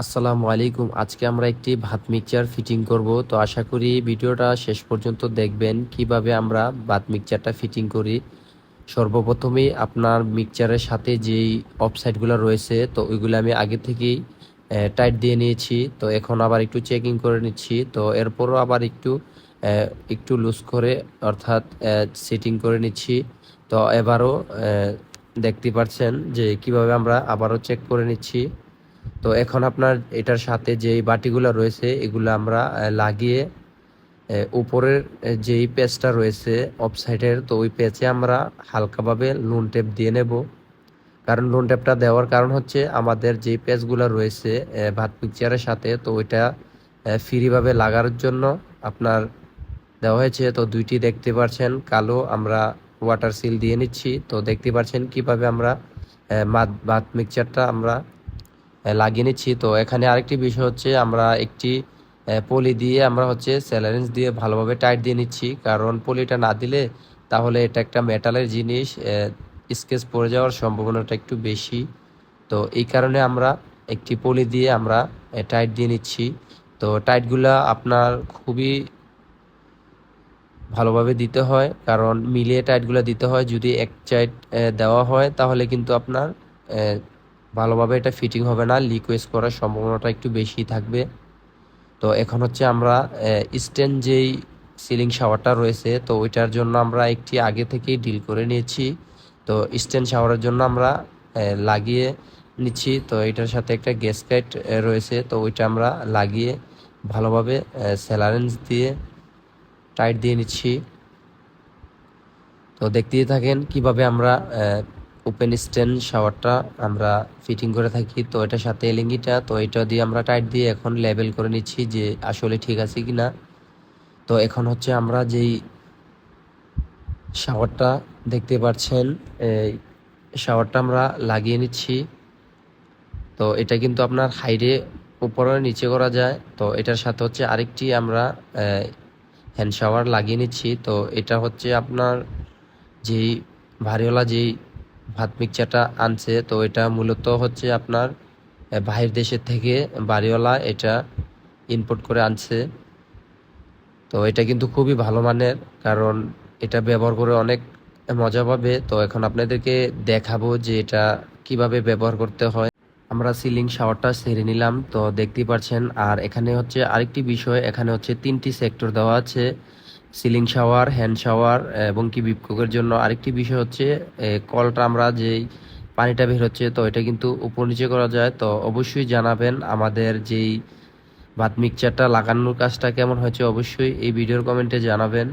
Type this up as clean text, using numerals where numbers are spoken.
আসসালামু আলাইকুম। আজকে আমরা একটি ভাত মিক্সচার ফিটিং করব। তো আশা করি ভিডিওটা শেষ পর্যন্ত দেখবেন কিভাবে আমরা ভাত মিক্সচারটা ফিটিং করি। সর্বপ্রথমেই আপনার মিক্সচারের সাথে যেই অফসাইডগুলো রয়েছে তো ওইগুলো আমি আগে থেকেই টাইট দিয়ে নিয়েছি। তো এখন আবার একটু চেকিং করে নিচ্ছি। তো এরপরও আবার একটু লুজ করে অর্থাৎ সেটিং করে নিচ্ছি। তো এবারও দেখতে পাচ্ছেন যে কিভাবে আমরা আবারও চেক করে নিচ্ছি। তো এখন আপনার এটার সাথে যেই বাটিগুলো রয়েছে এগুলো আমরা লাগিয়ে উপরের যেই পেজটা রয়েছে অফসাইডের তো ওই পেজে আমরা হালকাভাবে নুন টেপ দিয়ে নেব। কারণ নুন টেপটা দেওয়ার কারণ হচ্ছে আমাদের যেই পেজগুলো রয়েছে ভাত মিক্সচারের সাথে তো ওইটা ফ্রিভাবে লাগার জন্য আপনার দেওয়া হয়েছে। তো দুইটি দেখতে পাচ্ছেন কালো, আমরা ওয়াটার সিল দিয়ে নিচ্ছি। তো দেখতে পাচ্ছেন কিভাবে আমরা ভাত মিক্সচারটা আমরা লাগিয়ে নিচ্ছি। তো এখানে আরেকটি বিষয় হচ্ছে আমরা একটি পলি দিয়ে আমরা হচ্ছে স্যালারেন্স দিয়ে ভালোভাবে টাইট দিয়ে নিচ্ছি। কারণ পলিটা না দিলে তাহলে এটা একটা মেটালের জিনিস, স্কেচ পড়ে যাওয়ার সম্ভাবনাটা একটু বেশি। তো এই কারণে আমরা একটি পলি দিয়ে আমরা টাইট দিয়ে নিচ্ছি। তো টাইটগুলা আপনার খুবই ভালোভাবে দিতে হয়, কারণ মিলিয়ে টাইটগুলো দিতে হয়। যদি এক সাইড দেওয়া হয় তাহলে কিন্তু আপনার ভালোভাবে এটা ফিটিং হবে না, লিকুইড করার সম্ভাবনাটা একটু বেশি থাকবে। তো এখন হচ্ছে আমরা স্ট্যান্ড যেই সিলিং শাওয়ারটা রয়েছে তো ওইটার জন্য আমরা একটি আগে থেকেই ডিল করে নিয়েছি। তো স্ট্যান্ড শাওয়ারের জন্য আমরা লাগিয়ে নিচ্ছি। তো এটার সাথে একটা গ্যাসকেট রয়েছে, তো ওইটা আমরা লাগিয়ে ভালোভাবে স্যালারেন্স দিয়ে টাইট দিয়ে নিচ্ছি। তো দেখতেই থাকেন কিভাবে আমরা ওপেন স্ট্যান্ড শাওয়ারটা আমরা ফিটিং করে থাকি। তো এটার সাথে এলিঙ্গিটা তো এটা দিয়ে আমরা টাইট দিয়ে এখন লেবেল করে নিচ্ছি যে আসলে ঠিক আছে কিনা। তো এখন হচ্ছে আমরা যেই শাওয়ারটা দেখতে পাচ্ছেন এই শাওয়ারটা আমরা লাগিয়ে নিচ্ছি। তো এটা কিন্তু আপনার হাইডে উপরে নিচে করা যায়। তো এটার সাথে হচ্ছে আরেকটি আমরা হ্যান্ড শাওয়ার লাগিয়ে নিচ্ছি। তো এটা হচ্ছে আপনার যেই ভারীওয়ালা যেই ভাত মিক্সচারটা আনছে তো এটা মূলত হচ্ছে আপনার বাহির দেশের থেকে বাড়িওয়ালা এটা ইম্পোর্ট করে আনছে। তো এটা কিন্তু খুবই ভালো মানের, কারণ এটা ব্যবহার করে অনেক মজা পাবে। তো এখন আপনাদেরকে দেখাবো যে এটা কিভাবে ব্যবহার করতে হয়। আমরা সিলিং শাওয়ারটা সেরে নিলাম, তো দেখতেই পাচ্ছেন। আর এখানে হচ্ছে আরেকটি বিষয়, এখানে হচ্ছে 3টি সেক্টর দেওয়া আছে, সিলিং শাওয়ার, হ্যান্ড শাওয়ার এবং কি বিপকুকের জন্য। আরেকটি বিষয় হচ্ছে কলটা আমরা যেই পানিটা বের হচ্ছে তো এটা কিন্তু উপর নিচে করা যায়। তো অবশ্যই জানাবেন আমাদের যেই ভাত মিক্সচারটা লাগানোর কাজটা কেমন হয়েছে, অবশ্যই এই ভিডিওর কমেন্টে জানাবেন।